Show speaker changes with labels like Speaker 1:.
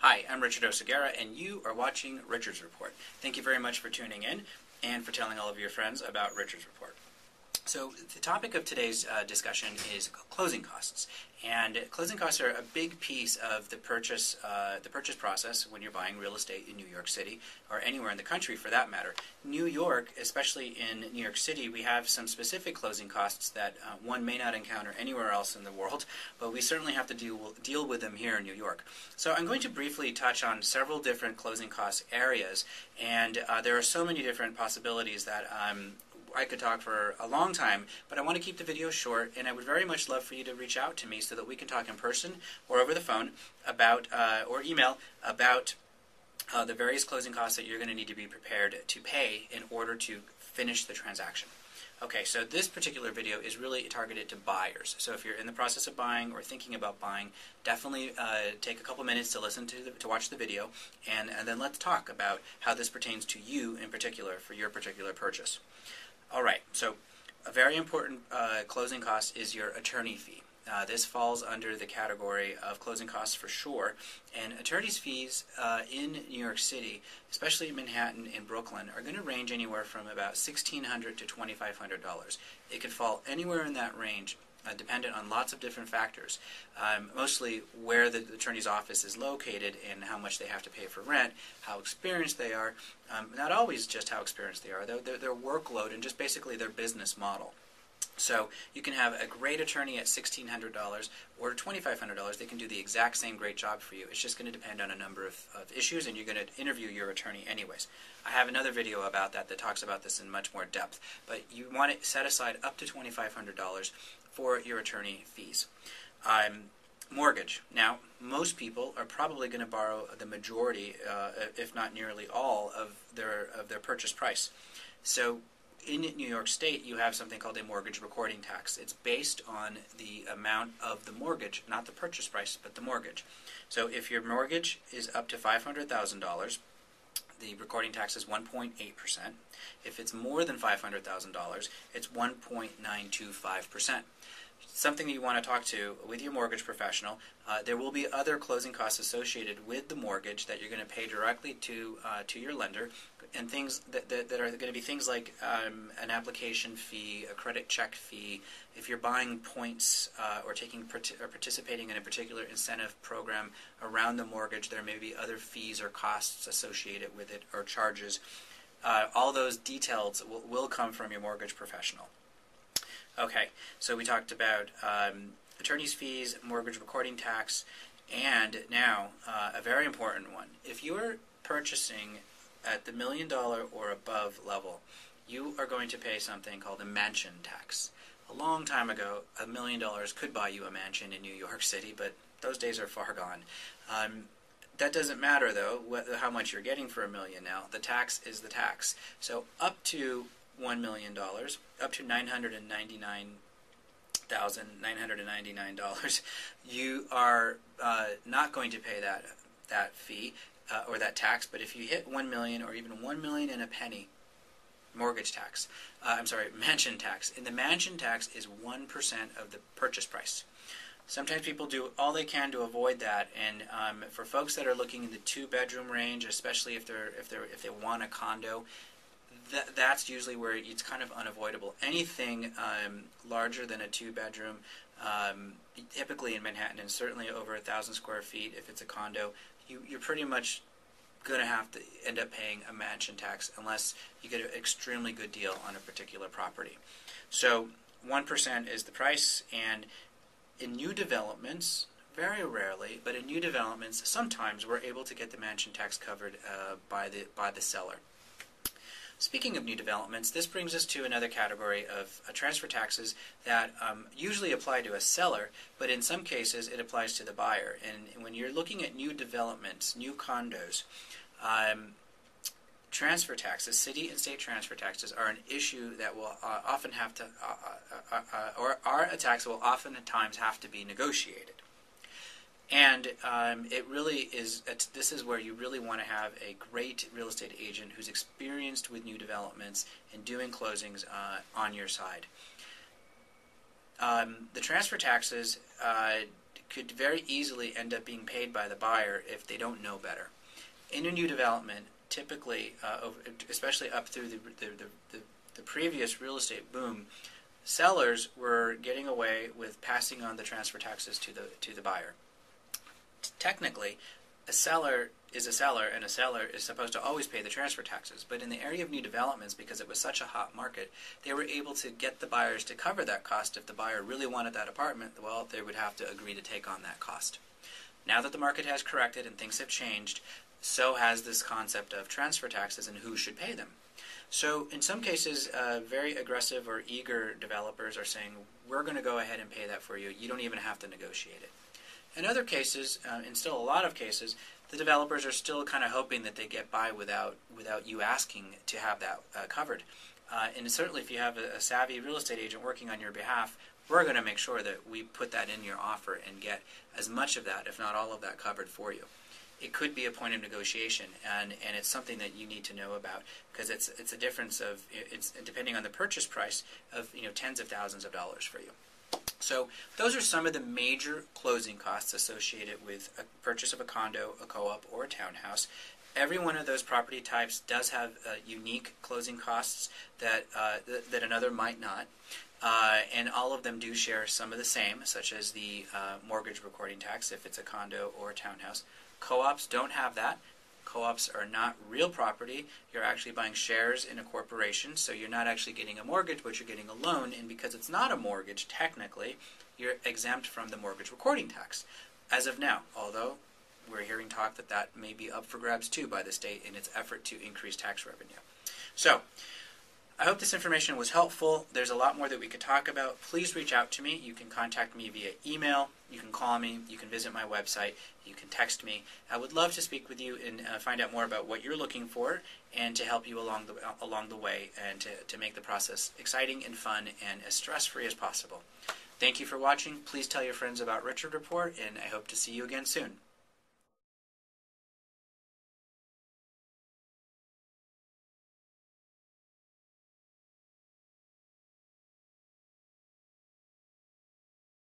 Speaker 1: Hi, I'm Richard Oceguera, and you are watching Richard's Report. Thank you very much for tuning in and for telling all of your friends about Richard's Report. So the topic of today's discussion is closing costs, and closing costs are a big piece of the purchase process when you're buying real estate in New York City or anywhere in the country for that matter. New York, especially in New York City, we have some specific closing costs that one may not encounter anywhere else in the world, but we certainly have to deal with them here in New York. So I'm going to briefly touch on several different closing cost areas, and there are so many different possibilities that I could talk for a long time, but I want to keep the video short, and I would very much love for you to reach out to me so that we can talk in person or over the phone about, or email about the various closing costs that you're going to need to be prepared to pay in order to finish the transaction. Okay, so this particular video is really targeted to buyers. So if you're in the process of buying or thinking about buying, definitely take a couple minutes to listen to watch the video, and then let's talk about how this pertains to you in particular for your particular purchase. All right, so a very important closing cost is your attorney fee. This falls under the category of closing costs for sure, and attorney's fees in New York City, especially Manhattan and Brooklyn, are going to range anywhere from about $1,600 to $2,500. It could fall anywhere in that range, dependent on lots of different factors, mostly where the attorney's office is located and how much they have to pay for rent, how experienced they are, not always just how experienced they are, their workload and just basically their business model. So you can have a great attorney at $1,600 or $2,500. They can do the exact same great job for you. It's just going to depend on a number of issues, and you're going to interview your attorney anyways. I have another video about that talks about this in much more depth, but you want to set aside up to $2,500 for your attorney fees. Mortgage. Now, most people are probably going to borrow the majority, if not nearly all, of their purchase price. So in New York State, you have something called a mortgage recording tax. It's based on the amount of the mortgage, not the purchase price, but the mortgage. So if your mortgage is up to $500,000, the recording tax is 1.8%. If it's more than $500,000, it's 1.925%. Something you want to talk to with your mortgage professional. There will be other closing costs associated with the mortgage that you're going to pay directly to your lender, and things that are going to be things like an application fee, a credit check fee. If you're buying points or participating in a particular incentive program around the mortgage, there may be other fees or costs associated with it or charges. All those details will come from your mortgage professional. Okay, so we talked about attorney's fees, mortgage recording tax, and now a very important one. If you're purchasing at the $1 million or above level, you are going to pay something called a mansion tax. A long time ago, $1 million could buy you a mansion in New York City, but those days are far gone. That doesn't matter, though, how much you're getting for $1 million now. The tax is the tax. So up to $1 million, up to $999,999, you are not going to pay that fee or that tax. But if you hit $1 million or even $1 million and a penny, mortgage tax, mansion tax. And the mansion tax is 1% of the purchase price. Sometimes people do all they can to avoid that, and for folks that are looking in the 2-bedroom range, especially if they want a condo, that's usually where it's kind of unavoidable. Anything larger than a 2-bedroom, typically in Manhattan, and certainly over 1,000 square feet, if it's a condo, you're pretty much going to have to end up paying a mansion tax unless you get an extremely good deal on a particular property. So 1% is the price, and in new developments, very rarely, but in new developments, sometimes we're able to get the mansion tax covered by the seller. Speaking of new developments, this brings us to another category of transfer taxes that usually apply to a seller, but in some cases it applies to the buyer. And when you're looking at new developments, new condos, transfer taxes, city and state transfer taxes, are an issue that will often have to, or are a tax that will oftentimes have to be negotiated. And it really is, this is where you really want to have a great real estate agent who's experienced with new developments and doing closings on your side. The transfer taxes could very easily end up being paid by the buyer if they don't know better. In a new development, typically, especially up through the previous real estate boom, sellers were getting away with passing on the transfer taxes to the buyer. Technically, a seller is a seller, and a seller is supposed to always pay the transfer taxes. But in the area of new developments, because it was such a hot market, they were able to get the buyers to cover that cost. If the buyer really wanted that apartment, well, they would have to agree to take on that cost. Now that the market has corrected and things have changed, so has this concept of transfer taxes and who should pay them. So in some cases, very aggressive or eager developers are saying, we're going to go ahead and pay that for you. You don't even have to negotiate it. In other cases, and still a lot of cases, the developers are still kind of hoping that they get by without you asking to have that covered. And certainly if you have a savvy real estate agent working on your behalf, we're going to make sure that we put that in your offer and get as much of that, if not all of that, covered for you. It could be a point of negotiation, and it's something that you need to know about, because it's a difference of, it's depending on the purchase price of tens of thousands of dollars for you. So those are some of the major closing costs associated with a purchase of a condo, a co-op, or a townhouse. Every one of those property types does have unique closing costs that another might not. And all of them do share some of the same, such as the mortgage recording tax if it's a condo or a townhouse. Co-ops don't have that. Co-ops are not real property. You're actually buying shares in a corporation, so you're not actually getting a mortgage, but you're getting a loan, and because it's not a mortgage, technically, you're exempt from the mortgage recording tax, as of now, although we're hearing talk that that may be up for grabs too by the state in its effort to increase tax revenue. So, I hope this information was helpful. There's a lot more that we could talk about. Please reach out to me. You can contact me via email. You can call me. You can visit my website. You can text me. I would love to speak with you and find out more about what you're looking for and to help you along the way and to make the process exciting and fun and as stress-free as possible. Thank you for watching. Please tell your friends about Richard Report, and I hope to see you again soon.